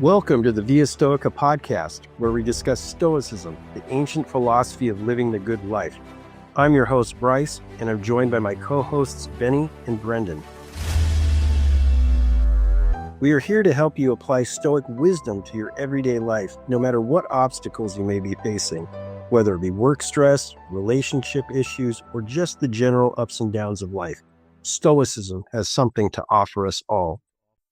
Welcome to the Via Stoica podcast, where we discuss Stoicism, the ancient philosophy of living the good life. I'm your host, Bryce, and I'm joined by my co-hosts, Benny and Brendan. We are here to help you apply Stoic wisdom to your everyday life, no matter what obstacles you may be facing, whether it be work stress, relationship issues, or just the general ups and downs of life. Stoicism has something to offer us all.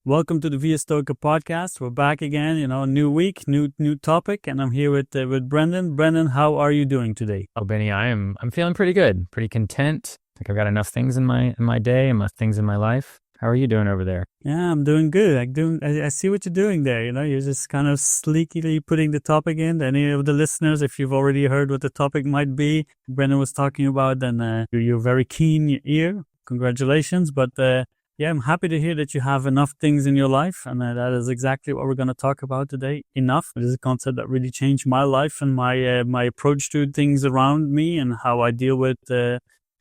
Welcome to the Via Stoica podcast. We're back again, new week, new topic, and I'm here with Brendan. Brendan, how are you doing today? Oh, Benny, I'm feeling pretty good, pretty content. I think I've got enough things in my day, enough things in my life. How are you doing over there? Yeah, I'm doing good. I see what you're doing there. You're just kind of sleekily putting the topic in. Any of the listeners, if you've already heard what the topic might be, Brendan was talking about, then you're very keen ear. Congratulations, but. Yeah, I'm happy to hear that you have enough things in your life, and that is exactly what we're going to talk about today. Enough. It is a concept that really changed my life and my approach to things around me and how I deal with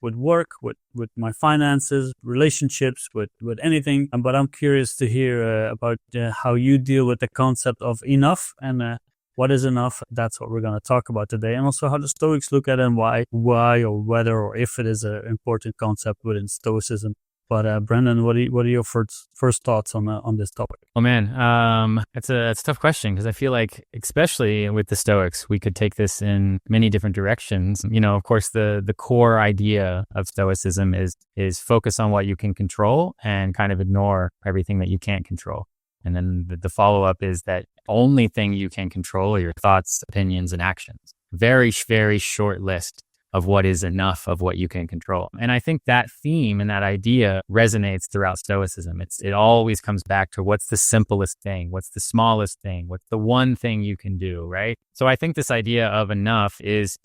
work, with my finances, relationships, with anything. But I'm curious to hear about how you deal with the concept of enough and what is enough. That's what we're going to talk about today, and also how the Stoics look at it and why or whether or if it is an important concept within Stoicism. But Brendan, what are your first thoughts on this topic? Oh man, it's a tough question because I feel like, especially with the Stoics, we could take this in many different directions. Of course, the core idea of Stoicism is focus on what you can control and kind of ignore everything that you can't control. And then the follow up is that only thing you can control are your thoughts, opinions, and actions. Very, very short list of what is enough of what you can control. And I think that theme and that idea resonates throughout Stoicism. It always comes back to what's the simplest thing, what's the smallest thing, what's the one thing you can do, right? So I think this idea of enough is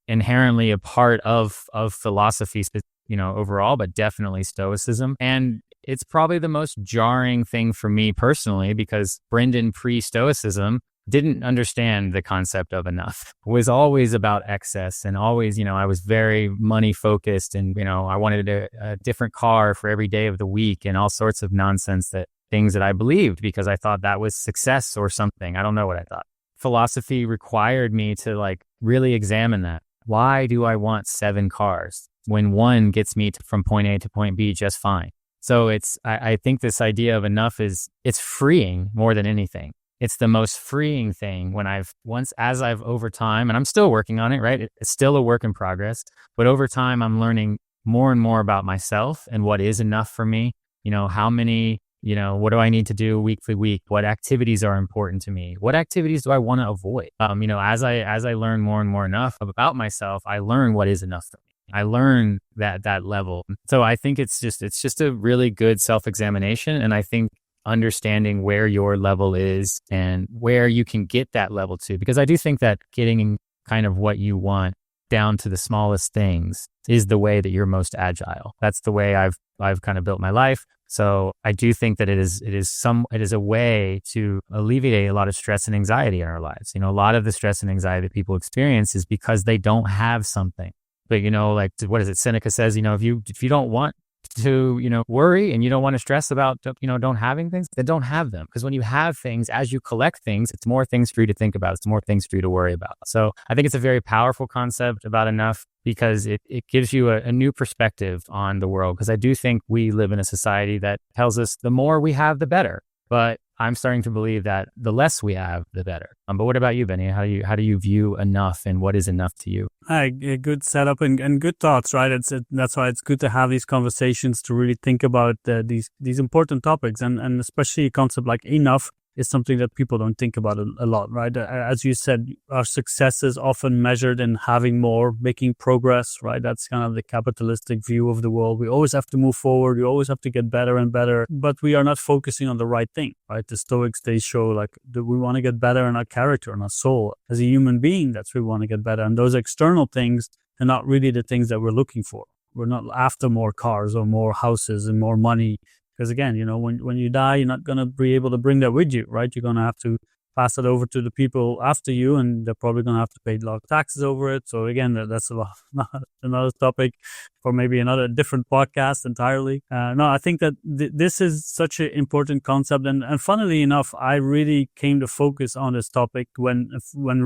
inherently a part of philosophy, overall, but definitely Stoicism. And it's probably the most jarring thing for me personally, because Brendan pre-Stoicism didn't understand the concept of enough. It was always about excess, and always, I was very money focused, and, I wanted a different car for every day of the week and all sorts of nonsense, things that I believed because I thought that was success or something. I don't know what I thought. Philosophy required me to really examine that. Why do I want 7 cars when one gets me from point A to point B just fine? So I think this idea of enough it's freeing more than anything. It's the most freeing thing when I've over time, and I'm still working on it, right? It's still a work in progress, but over time I'm learning more and more about myself and what is enough for me. How many, what do I need to do week to week? What activities are important to me? What activities do I want to avoid? As I learn more and more enough about myself, I learn what is enough for me. I learn that level. So I think it's just a really good self-examination. And I think understanding where your level is and where you can get that level to, because I do think that getting kind of what you want down to the smallest things is the way that you're most agile. That's the way I've kind of built my life. So I do think that it is a way to alleviate a lot of stress and anxiety in our lives. A lot of the stress and anxiety that people experience is because they don't have something. But what is it? Seneca says, if you don't want to, worry and you don't want to stress about, don't having things, then don't have them. Because when you have things, as you collect things, it's more things for you to think about. It's more things for you to worry about. So I think it's a very powerful concept about enough, because it gives you a new perspective on the world. Because I do think we live in a society that tells us the more we have, the better. But I'm starting to believe that the less we have, the better. But what about you, Benny? How do you view enough, and what is enough to you? A good setup and good thoughts, right? That's why it's good to have these conversations to really think about these important topics, and especially a concept like enough is something that people don't think about a lot, right? As you said, our success is often measured in having more, making progress, right? That's kind of the capitalistic view of the world. We always have to move forward. We always have to get better and better, but we are not focusing on the right thing, right? The Stoics, they show that we want to get better in our character and our soul. As a human being, that's where we want to get better. And those external things are not really the things that we're looking for. We're not after more cars or more houses and more money. Because again, when you die, you're not going to be able to bring that with you, right? You're going to have to pass it over to the people after you, and they're probably going to have to pay a lot of taxes over it. So again, that's another topic for maybe another different podcast entirely. No, I think that this is such an important concept. And funnily enough, I really came to focus on this topic when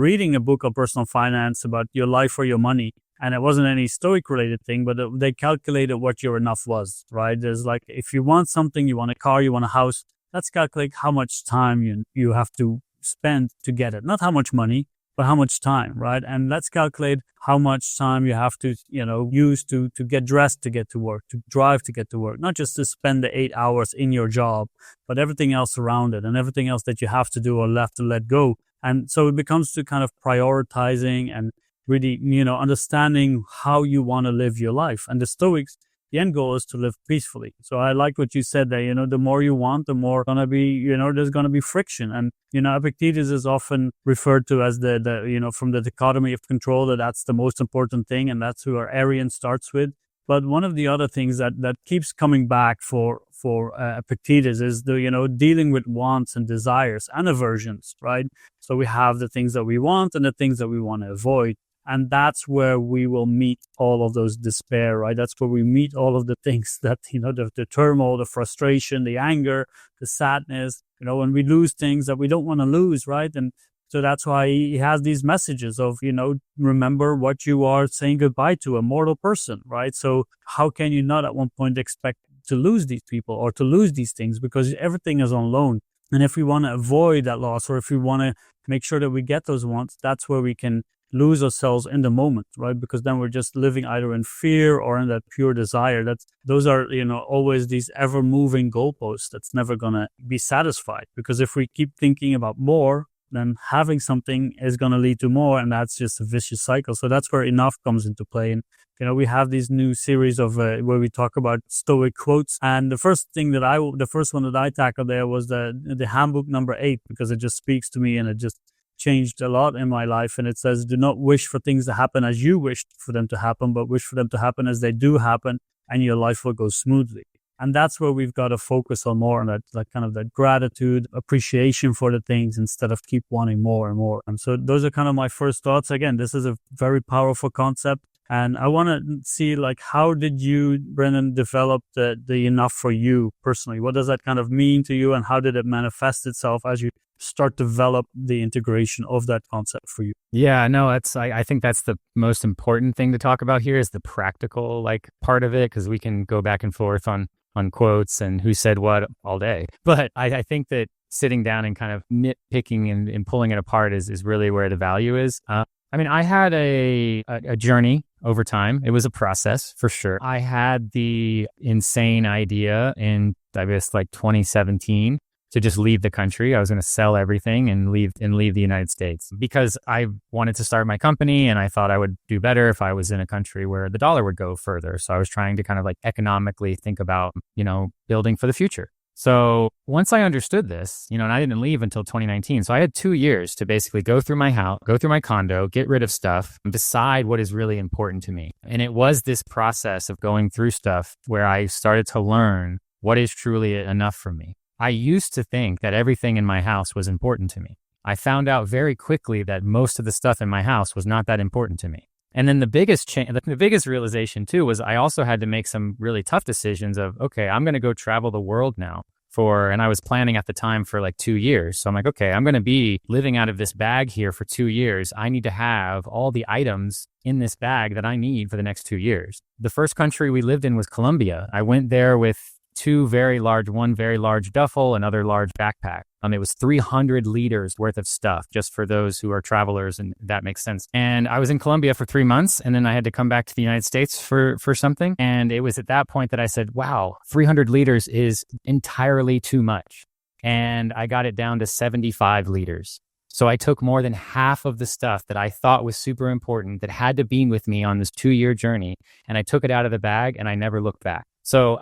reading a book on personal finance about your life or your money. And it wasn't any Stoic related thing, but they calculated what your enough was, right? There's like, if you want something, you want a car, you want a house, let's calculate how much time you have to spend to get it. Not how much money, but how much time, right? And let's calculate how much time you have to, use to get dressed to get to work, to drive to get to work, not just to spend the 8 hours in your job, but everything else around it and everything else that you have to do or have to let go. And so it becomes to kind of prioritizing and really, understanding how you want to live your life. And the Stoics, the end goal is to live peacefully. So I like what you said there, the more you want, the more gonna be, there's gonna be friction. And, Epictetus is often referred to as the from the dichotomy of control, that's the most important thing. And that's who our Arian starts with. But one of the other things that keeps coming back for Epictetus is dealing with wants and desires and aversions, right? So we have the things that we want and the things that we want to avoid. And that's where we will meet all of those despair, right? That's where we meet all of the things that, the turmoil, the frustration, the anger, the sadness, when we lose things that we don't want to lose, right? And so that's why he has these messages of, remember what you are saying goodbye to, a mortal person, right? So how can you not at one point expect to lose these people or to lose these things, because everything is on loan. And if we want to avoid that loss, or if we want to make sure that we get those wants, that's where we can lose ourselves in the moment, right? Because then we're just living either in fear or in that pure desire. Those are, always these ever moving goalposts that's never going to be satisfied. Because if we keep thinking about more, then having something is going to lead to more, and that's just a vicious cycle. So that's where enough comes into play. And we have these new series of where we talk about Stoic quotes, and the first one that I tackled there was the handbook number 8, because it just speaks to me and it just changed a lot in my life. And it says, do not wish for things to happen as you wished for them to happen, but wish for them to happen as they do happen, and your life will go smoothly. And that's where we've got to focus on more on that kind of that gratitude, appreciation for the things, instead of keep wanting more and more. And so those are kind of my first thoughts. Again, this is a very powerful concept. And I want to see, how did you, Brennan, develop the enough for you personally? What does that kind of mean to you, and how did it manifest itself as you start to develop the integration of that concept for you? Yeah, no, I think that's the most important thing to talk about here, is the practical part of it, because we can go back and forth on quotes and who said what all day. But I think that sitting down and kind of nitpicking and pulling it apart is really where the value is. I had a journey over time. It was a process for sure. I had the insane idea in, 2017 to just leave the country. I was going to sell everything and leave the United States, because I wanted to start my company, and I thought I would do better if I was in a country where the dollar would go further. So I was trying to kind of economically think about, building for the future. So once I understood this, and I didn't leave until 2019. So I had 2 years to basically go through my house, go through my condo, get rid of stuff, and decide what is really important to me. And it was this process of going through stuff where I started to learn what is truly enough for me. I used to think that everything in my house was important to me. I found out very quickly that most of the stuff in my house was not that important to me. And then the biggest realization too was I also had to make some really tough decisions of, okay, I'm going to go travel the world now and I was planning at the time for 2 years. So I'm like, okay, I'm going to be living out of this bag here for 2 years. I need to have all the items in this bag that I need for the next 2 years. The first country we lived in was Colombia. I went there with one very large duffel, another large backpack. It was 300 liters worth of stuff, just for those who are travelers, and that makes sense. And I was in Colombia for 3 months, and then I had to come back to the United States for something. And it was at that point that I said, wow, 300 liters is entirely too much. And I got it down to 75 liters. So I took more than half of the stuff that I thought was super important, that had to be with me on this 2-year journey, and I took it out of the bag, and I never looked back. So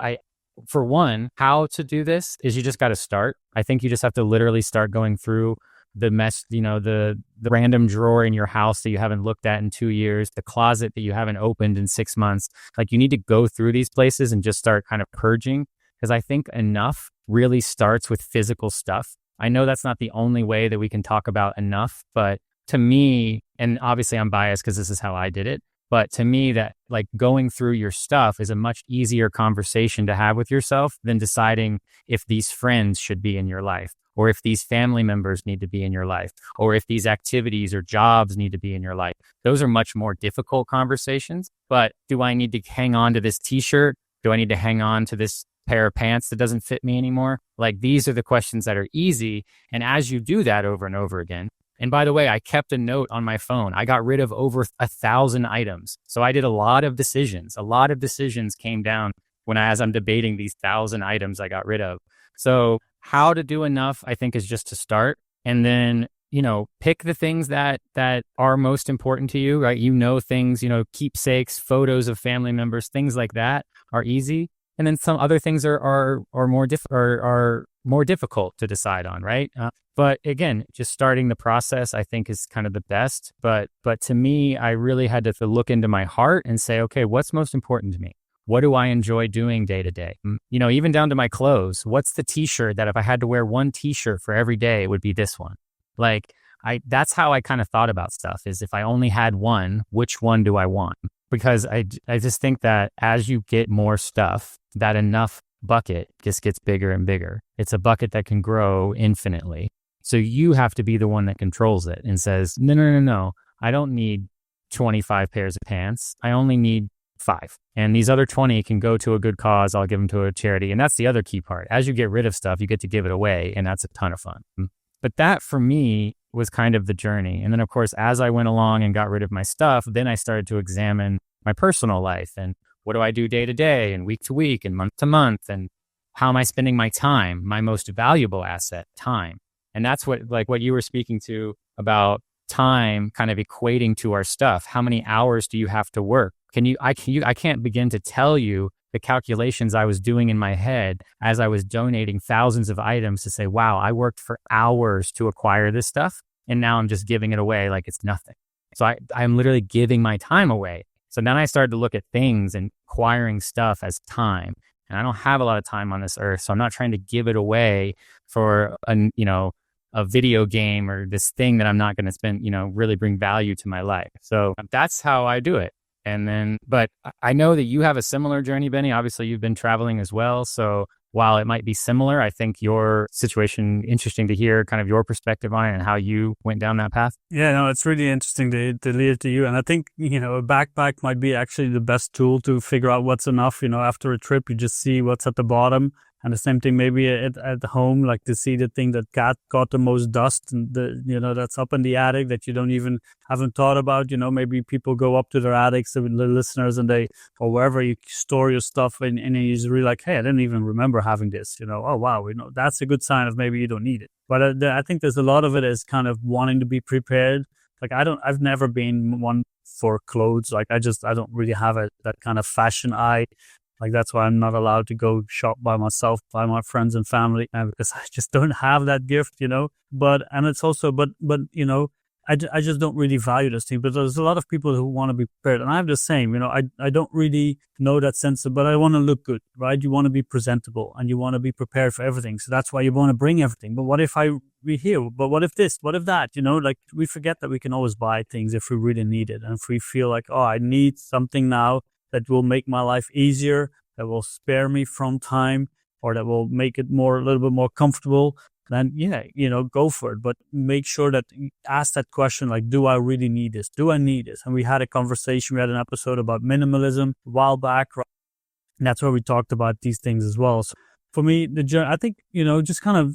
for one, how to do this is you just got to start. I think you just have to literally start going through the mess, the random drawer in your house that you haven't looked at in 2 years, the closet that you haven't opened in 6 months. You need to go through these places and just start kind of purging, because I think enough really starts with physical stuff. I know that's not the only way that we can talk about enough, but to me, and obviously I'm biased because this is how I did it, but to me that like going through your stuff is a much easier conversation to have with yourself than deciding if these friends should be in your life, or if these family members need to be in your life, or if these activities or jobs need to be in your life. Those are much more difficult conversations. But do I need to hang on to this t-shirt? Do I need to hang on to this pair of pants that doesn't fit me anymore? Like, these are the questions that are easy. And as you do that over and over again, and by the way, I kept a note on my phone. I got rid of over 1,000 items. So I did a lot of decisions. A lot of decisions came down as I'm debating these 1,000 items I got rid of. So how to do enough, I think, is just to start. And then, pick the things that are most important to you, right? Things, keepsakes, photos of family members, things like that are easy. And then some other things are more difficult to decide on, right? But again, just starting the process, I think, is kind of the best. But to me, I really had to look into my heart and say, okay, what's most important to me? What do I enjoy doing day to day? Even down to my clothes. What's the t-shirt that if I had to wear one t-shirt for every day, it would be this one? That's how I kind of thought about stuff, is if I only had one, which one do I want? Because I just think that as you get more stuff, that enough bucket just gets bigger and bigger. It's a bucket that can grow infinitely. So you have to be the one that controls it and says, no, I don't need 25 pairs of pants. I only need 5. And these other 20 can go to a good cause. I'll give them to a charity. And that's the other key part. As you get rid of stuff, you get to give it away. And that's a ton of fun. But that for me was kind of the journey. And then of course, as I went along and got rid of my stuff, then I started to examine my personal life and what do I do day to day and week to week and month to month, and how am I spending my time, my most valuable asset, time. And that's what you were speaking to about time kind of equating to our stuff. How many hours do you have to work? I can't begin to tell you the calculations I was doing in my head as I was donating thousands of items to say, wow, I worked for hours to acquire this stuff. And now I'm just giving it away like it's nothing. So I'm literally giving my time away. So then I started to look at things and acquiring stuff as time. And I don't have a lot of time on this earth. So I'm not trying to give it away for a video game or this thing that I'm not going to spend, really bring value to my life. So that's how I do it. And then, but I know that you have a similar journey, Benny. Obviously, you've been traveling as well. So while it might be similar, I think your situation, interesting to hear kind of your perspective on it and how you went down that path. Yeah, no, it's really interesting to hear to you. And I think, a backpack might be actually the best tool to figure out what's enough. After a trip, you just see what's at the bottom. And the same thing maybe at home, like to see the thing that got the most dust and that's up in the attic that you haven't thought about. Maybe people go up to their attics, the listeners, and or wherever you store your stuff, and you just really like, hey, I didn't even remember having this. Oh wow, that's a good sign of maybe you don't need it. But I think there's a lot of it is kind of wanting to be prepared. Like I've never been one for clothes. Like I don't really have that kind of fashion eye. Like that's why I'm not allowed to go shop by myself, by my friends and family, because I just don't have that gift, But it's also, I just don't really value this thing. But there's a lot of people who want to be prepared, and I have the same. I don't really know that sense but I want to look good, right? You want to be presentable and you want to be prepared for everything. So that's why you want to bring everything. But what if we here? But what if this? What if that? Like we forget that we can always buy things if we really need it, and if we feel like, oh, I need something now that will make my life easier, that will spare me from time, or that will make it a little bit more comfortable, then go for it. But make sure that you ask that question, like, do I really need this? Do I need this? And we had an episode about minimalism a while back, right? And that's where we talked about these things as well. So for me, I think, just kind of,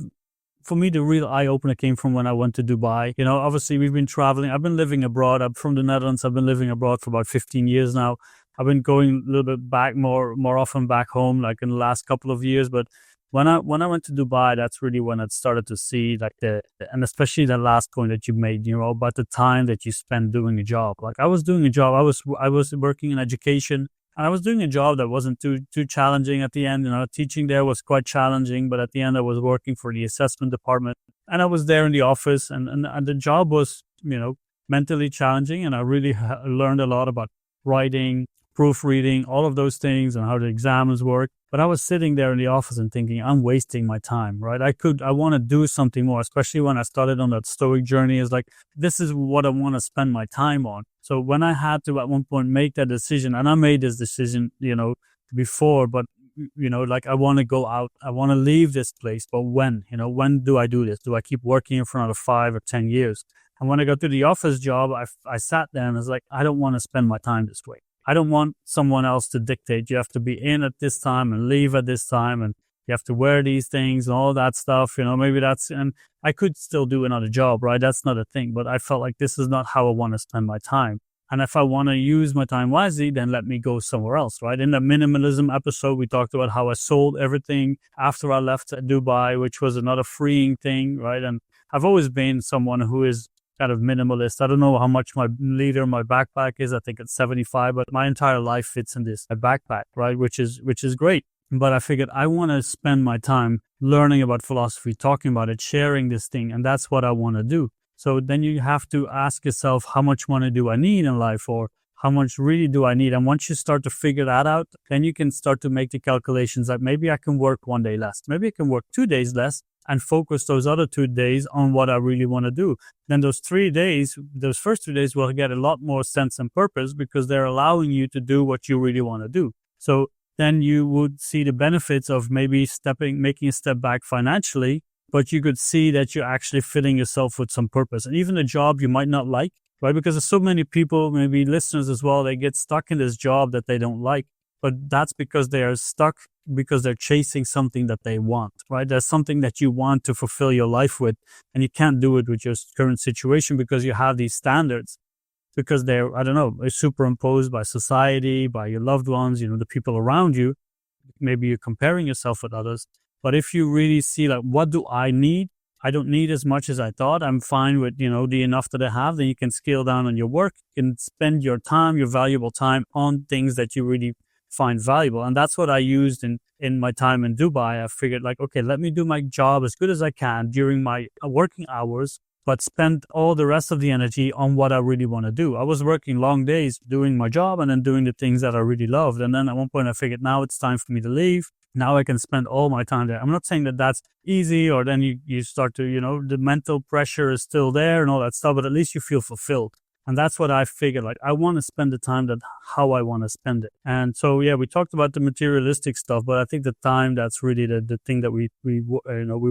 for me, the real eye-opener came from when I went to Dubai. Obviously, we've been traveling. I've been living abroad. I'm from the Netherlands. I've been living abroad for about 15 years now. I've been going a little bit back more often back home, like in the last couple of years. But when I went to Dubai, that's really when I started to see like and especially the last point that you made, about the time that you spend doing a job. Like I was doing a job. I was working in education, and I was doing a job that wasn't too challenging at the end. Teaching there was quite challenging, but at the end I was working for the assessment department, and I was there in the office, and the job was, mentally challenging, and I really learned a lot about writing, proofreading, all of those things, and how the examines work. But I was sitting there in the office and thinking, I'm wasting my time, right? I want to do something more, especially when I started on that Stoic journey. Is like, this is what I want to spend my time on. So when I had to at one point make that decision, and I made this decision, before, but like I want to go out, I want to leave this place, but when do I do this? Do I keep working for another 5 or 10 years? And when I got to the office job, I sat there and I was like, I don't want to spend my time this way. I don't want someone else to dictate. You have to be in at this time and leave at this time, and you have to wear these things and all that stuff. Maybe and I could still do another job, right? That's not a thing. But I felt like this is not how I want to spend my time. And if I want to use my time wisely, then let me go somewhere else, right? In the minimalism episode, we talked about how I sold everything after I left Dubai, which was another freeing thing, right? And I've always been someone who is kind of minimalist. I don't know how much my backpack is. I think it's 75, but my entire life fits in this backpack, right? Which is great. But I figured I want to spend my time learning about philosophy, talking about it, sharing this thing. And that's what I want to do. So then you have to ask yourself, how much money do I need in life, or how much really do I need? And once you start to figure that out, then you can start to make the calculations that maybe I can work 1 day less. Maybe I can work 2 days less and focus those other 2 days on what I really want to do. Then those first 3 days will get a lot more sense and purpose because they're allowing you to do what you really want to do. So then you would see the benefits of maybe making a step back financially, but you could see that you're actually filling yourself with some purpose. And even a job you might not like, right? Because there's so many people, maybe listeners as well, they get stuck in this job that they don't like. But that's because they are stuck because they're chasing something that they want, right? There's something that you want to fulfill your life with, and you can't do it with your current situation because you have these standards, because they're superimposed by society, by your loved ones, the people around you. Maybe you're comparing yourself with others. But if you really see, like, what do I need? I don't need as much as I thought. I'm fine with, the enough that I have. Then you can scale down on your work. You can spend your time, your valuable time, on things that you really find valuable. And that's what I used in my time in Dubai. I figured, like, okay, let me do my job as good as I can during my working hours, but spend all the rest of the energy on what I really want to do. I was working long days doing my job and then doing the things that I really loved. And then at one point I figured, now it's time for me to leave. Now I can spend all my time there. I'm not saying that that's easy, or then you start to, the mental pressure is still there and all that stuff, but at least you feel fulfilled. And that's what I figured, like, I want to spend the time how I want to spend it. And so, yeah, we talked about the materialistic stuff, but I think the time, that's really the thing that we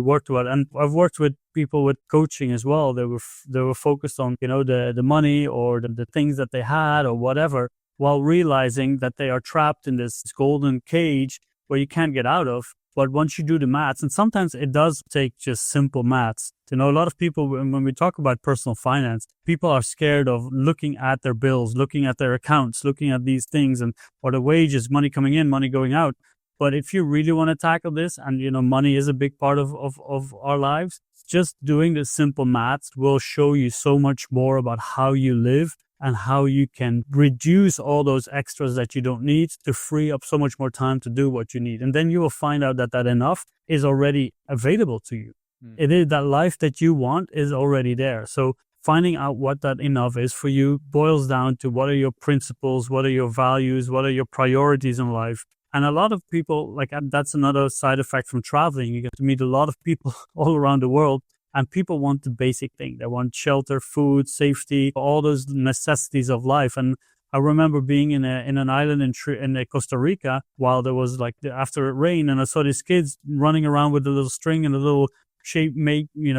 worked about. And I've worked with people with coaching as well. They were focused on, the money or the things that they had or whatever, while realizing that they are trapped in this golden cage where you can't get out of. But once you do the maths, and sometimes it does take just simple maths. A lot of people, when we talk about personal finance, people are scared of looking at their bills, looking at their accounts, looking at these things, or the wages, money coming in, money going out. But if you really want to tackle this, and money is a big part of our lives, just doing the simple maths will show you so much more about how you live and how you can reduce all those extras that you don't need to free up so much more time to do what you need. And then you will find out that enough is already available to you. It is that life that you want is already there. So finding out what that enough is for you boils down to what are your principles, what are your values, what are your priorities in life. And a lot of people, like, that's another side effect from traveling. You get to meet a lot of people all around the world. And people want the basic thing. They want shelter, food, safety, all those necessities of life. And I remember being in an island in Costa Rica while there was, like, after it rained, and I saw these kids running around with a little string and a little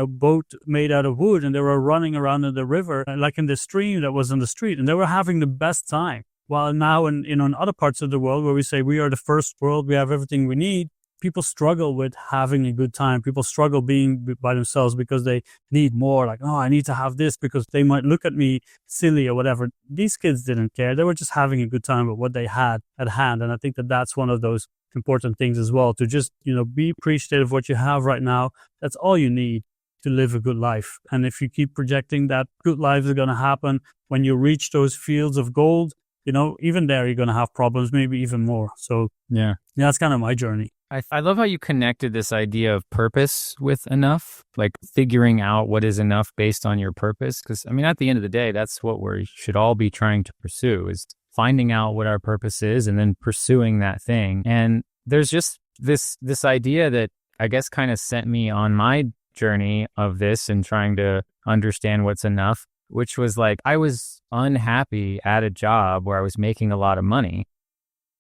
boat made out of wood, and they were running around in the river, like in the stream that was on the street, and they were having the best time. While now in other parts of the world where we say we are the first world, we have everything we need, people struggle with having a good time. People struggle being by themselves because they need more. Like, oh, I need to have this because they might look at me silly or whatever. These kids didn't care. They were just having a good time with what they had at hand. And I think that's one of those important things as well, to just, be appreciative of what you have right now. That's all you need to live a good life. And if you keep projecting that good life is going to happen, when you reach those fields of gold, even there, you're going to have problems, maybe even more. So yeah, that's kind of my journey. I love how you connected this idea of purpose with enough, like figuring out what is enough based on your purpose. Because, at the end of the day, that's what we should all be trying to pursue, is finding out what our purpose is and then pursuing that thing. And there's just this idea that I guess kind of sent me on my journey of this and trying to understand what's enough, which was like, I was unhappy at a job where I was making a lot of money.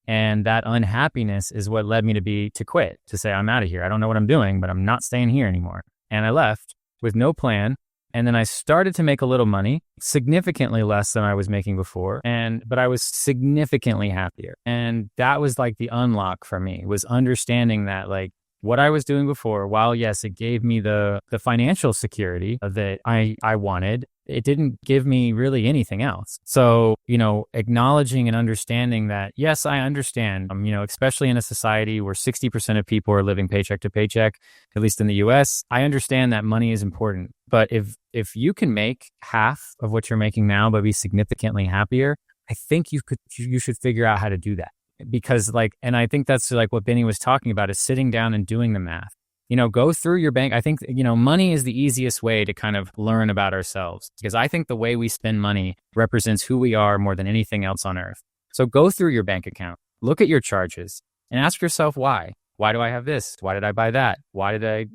And that unhappiness is what led me to quit, to say, I'm out of here. I don't know what I'm doing, but I'm not staying here anymore. And I left with no plan. And then I started to make a little money, significantly less than I was making before. But I was significantly happier. And that was like the unlock for me, was understanding that like what I was doing before, while yes, it gave me the financial security that I wanted, it didn't give me really anything else. So, acknowledging and understanding that, yes, I understand, especially in a society where 60% of people are living paycheck to paycheck, at least in the US, I understand that money is important. But if you can make half of what you're making now, but be significantly happier, I think you should figure out how to do that. Because and I think that's like what Benny was talking about, is sitting down and doing the math. Go through your bank. I think, money is the easiest way to kind of learn about ourselves, because I think the way we spend money represents who we are more than anything else on earth. So go through your bank account, look at your charges, and ask yourself why. Why do I have this? Why did I buy that? Why did I,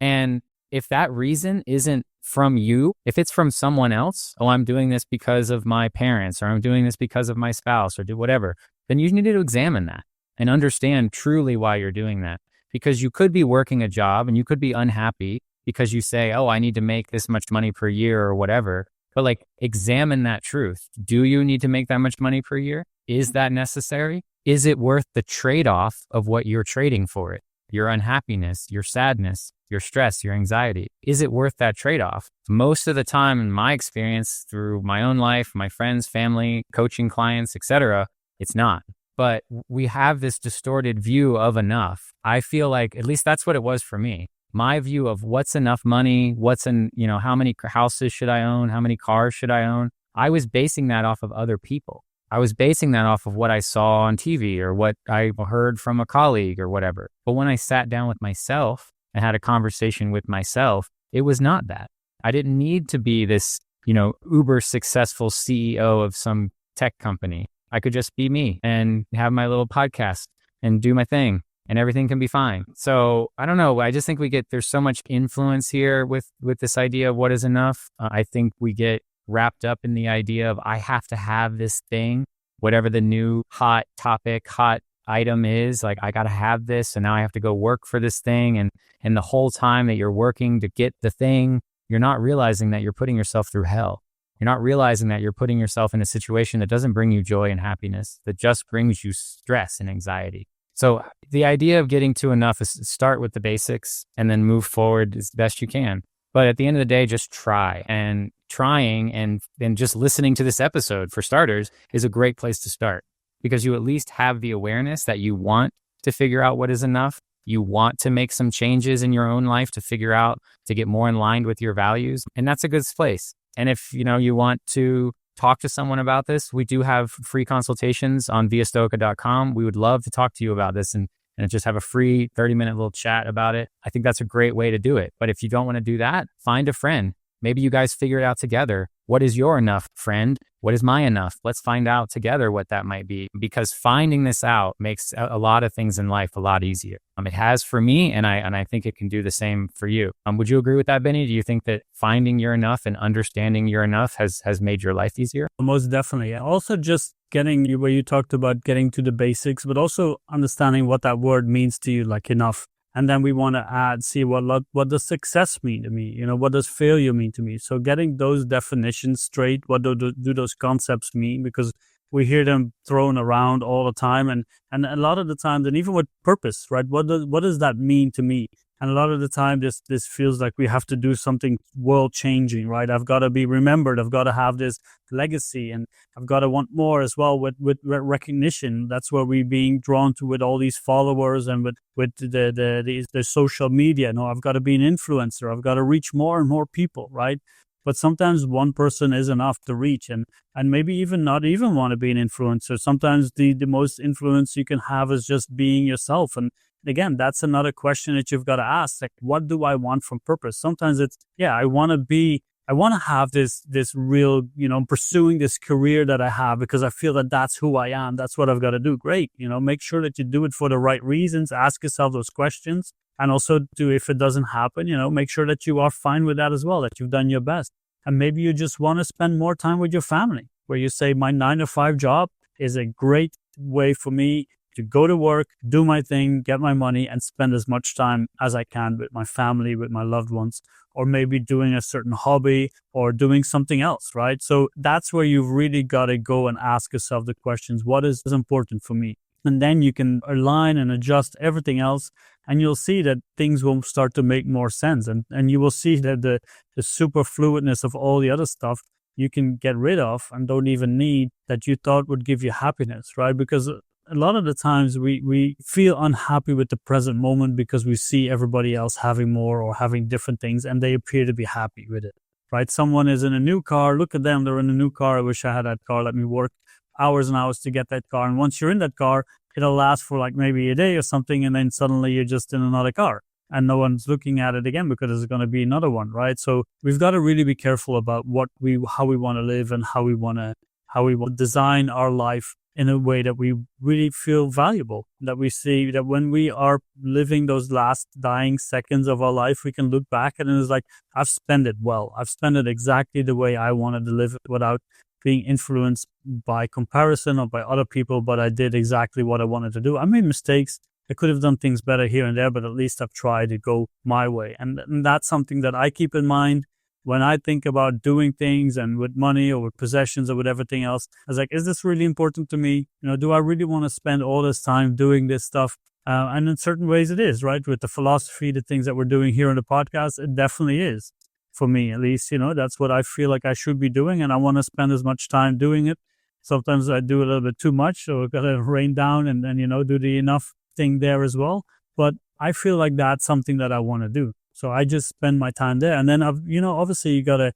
and if that reason isn't from you, if it's from someone else, oh, I'm doing this because of my parents, or I'm doing this because of my spouse, or do whatever, then you need to examine that and understand truly why you're doing that. Because you could be working a job and you could be unhappy because you say, oh, I need to make this much money per year or whatever. But examine that truth. Do you need to make that much money per year? Is that necessary? Is it worth the trade-off of what you're trading for it? Your unhappiness, your sadness, your stress, your anxiety. Is it worth that trade-off? Most of the time, in my experience, through my own life, my friends, family, coaching clients, etc., it's not. But we have this distorted view of enough. I feel like, at least that's what it was for me. My view of what's enough money, how many houses should I own? How many cars should I own? I was basing that off of other people. I was basing that off of what I saw on TV or what I heard from a colleague or whatever. But when I sat down with myself and had a conversation with myself, it was not that. I didn't need to be this, uber successful CEO of some tech company. I could just be me and have my little podcast and do my thing, and everything can be fine. So I don't know. I just think there's so much influence here with this idea of what is enough. I think we get wrapped up in the idea of I have to have this thing, whatever the new hot topic, hot item is. Like, I got to have this, and now I have to go work for this thing. And the whole time that you're working to get the thing, you're not realizing that you're putting yourself through hell. You're not realizing that you're putting yourself in a situation that doesn't bring you joy and happiness, that just brings you stress and anxiety. So the idea of getting to enough is start with the basics and then move forward as best you can. But at the end of the day, just try. And trying and just listening to this episode, for starters, is a great place to start, because you at least have the awareness that you want to figure out what is enough. You want to make some changes in your own life to figure out, to get more in line with your values. And that's a good place. And if you want to talk to someone about this, we do have free consultations on viastoica.com. We would love to talk to you about this and just have a free 30-minute little chat about it. I think that's a great way to do it. But if you don't want to do that, find a friend. Maybe you guys figure it out together. What is your enough, friend? What is my enough? Let's find out together what that might be, because finding this out makes a lot of things in life a lot easier. It has for me, and I think it can do the same for you. Would you agree with that, Benny? Do you think that finding your enough and understanding your enough has made your life easier? Most definitely. Also, just getting you where you talked about getting to the basics, but also understanding what that word means to you, like enough. And then we want to see what does success mean to me? What does failure mean to me? So getting those definitions straight, what do those concepts mean? Because we hear them thrown around all the time, and a lot of the times, and even with purpose, right? What does that mean to me? And a lot of the time, this feels like we have to do something world changing, right? I've got to be remembered. I've got to have this legacy, and I've got to want more as well with recognition. That's where we're being drawn to with all these followers and with the social media. No, I've got to be an influencer. I've got to reach more and more people, right? But sometimes one person is enough to reach, and maybe even not even want to be an influencer. Sometimes the most influence you can have is just being yourself. And again, that's another question that you've got to ask. Like, what do I want from purpose? Sometimes it's, I want to be I want to have this real, pursuing this career that I have because I feel that that's who I am. That's what I've got to do. Great. Make sure that you do it for the right reasons. Ask yourself those questions. And also if it doesn't happen, make sure that you are fine with that as well, that you've done your best. And maybe you just want to spend more time with your family, where you say my 9-to-5 job is a great way for me to go to work, do my thing, get my money, and spend as much time as I can with my family, with my loved ones, or maybe doing a certain hobby or doing something else, right? So that's where you've really got to go and ask yourself the questions, what is important for me? And then you can align and adjust everything else, and you'll see that things will start to make more sense. And you will see that the superfluidness of all the other stuff you can get rid of and don't even need, that you thought would give you happiness, right? Because a lot of the times we feel unhappy with the present moment because we see everybody else having more or having different things, and they appear to be happy with it, right? Someone is in a new car. Look at them. They're in a new car. I wish I had that car. Let me work hours and hours to get that car. And once you're in that car, it'll last for like maybe a day or something. And then suddenly you're just in another car and no one's looking at it again because there's going to be another one, right? So we've got to really be careful about how we want to live and how we want to design our life in a way that we really feel valuable, that we see that when we are living those last dying seconds of our life, we can look back and it's like, I've spent it well. I've spent it exactly the way I wanted to live it without being influenced by comparison or by other people, but I did exactly what I wanted to do. I made mistakes. I could have done things better here and there, but at least I've tried to go my way. And that's something that I keep in mind when I think about doing things and with money or with possessions or with everything else. I was like, is this really important to me? Do I really want to spend all this time doing this stuff? And in certain ways it is, right? With the philosophy, the things that we're doing here on the podcast, it definitely is. For me, at least, that's what I feel like I should be doing. And I want to spend as much time doing it. Sometimes I do a little bit too much, so I've got to rein down and then, do the enough thing there as well. But I feel like that's something that I want to do. So I just spend my time there. And then, obviously you got to,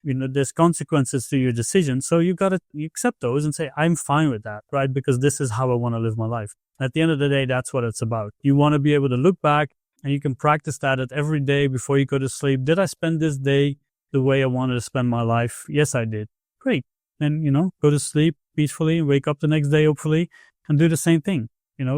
there's consequences to your decision. So you accept those and say, I'm fine with that, right? Because this is how I want to live my life. At the end of the day, that's what it's about. You want to be able to look back and you can practice that at every day before you go to sleep. Did I spend this day the way I wanted to spend my life? Yes, I did. Great. Then, go to sleep peacefully and wake up the next day, hopefully, and do the same thing.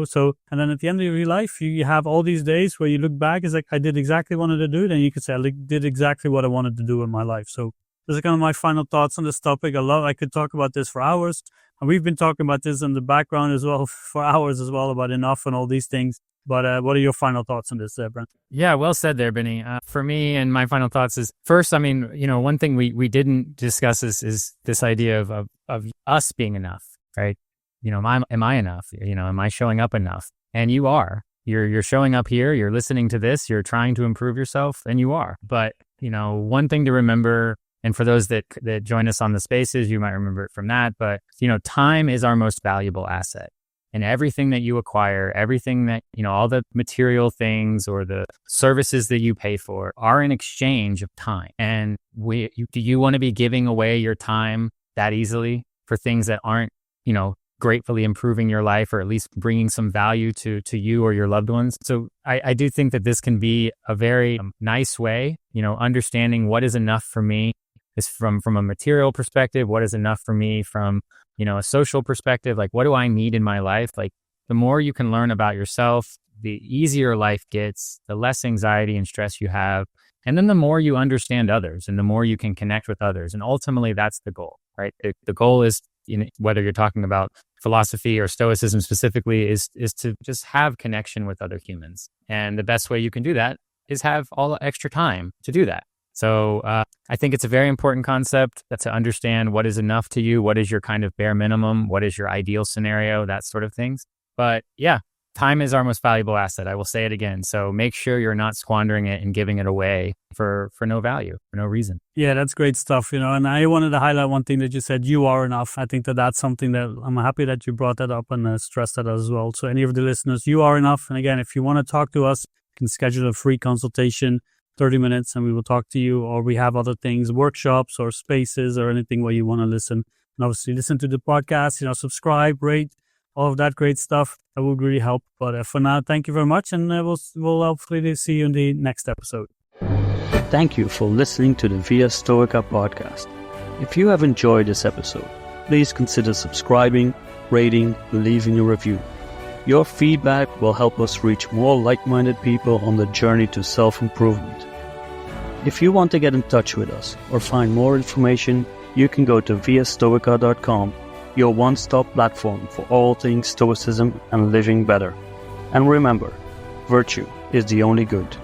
So, and then at the end of your life, you have all these days where you look back, it's like, I did exactly what I wanted to do. Then you could say, I did exactly what I wanted to do in my life. So those are kind of my final thoughts on this topic. I could talk about this for hours. And we've been talking about this in the background as well for hours as well, about enough and all these things. But what are your final thoughts on this, Brent? Yeah, well said there, Benny. For me, and my final thoughts is, first, one thing we didn't discuss is this idea of us being enough, right? Am I enough? Am I showing up enough? And you are. You're showing up here. You're listening to this. You're trying to improve yourself, and you are. But one thing to remember, and for those that join us on the spaces, you might remember it from that. But time is our most valuable asset. And everything that you acquire, everything that, all the material things or the services that you pay for are in exchange of time. And do you want to be giving away your time that easily for things that aren't, gratefully improving your life, or at least bringing some value to you or your loved ones? So I do think that this can be a very nice way, understanding what is enough for me is from a material perspective, what is enough for me from a social perspective, like what do I need in my life? Like the more you can learn about yourself, the easier life gets, the less anxiety and stress you have. And then the more you understand others and the more you can connect with others. And ultimately that's the goal, right? The goal is, whether you're talking about philosophy or Stoicism specifically, is to just have connection with other humans. And the best way you can do that is have all the extra time to do that. So I think it's a very important concept to understand what is enough to you, what is your kind of bare minimum, what is your ideal scenario, that sort of things. But yeah, time is our most valuable asset. I will say it again. So make sure you're not squandering it and giving it away for no value, for no reason. Yeah, that's great stuff, and I wanted to highlight one thing that you said, you are enough. I think that's something that I'm happy that you brought that up and stressed that as well. So any of the listeners, you are enough. And again, if you want to talk to us, you can schedule a free consultation, 30 minutes, and we will talk to you. Or we have other things, workshops or spaces or anything where you want to listen. And obviously listen to the podcast, subscribe, rate, all of that great stuff. That would really help. But for now, thank you very much. And we'll hopefully see you in the next episode. Thank you for listening to the Via Stoica podcast. If you have enjoyed this episode, please consider subscribing, rating, and leaving a review. Your feedback will help us reach more like-minded people on the journey to self-improvement. If you want to get in touch with us or find more information, you can go to viastoica.com, your one-stop platform for all things Stoicism and living better. And remember, virtue is the only good.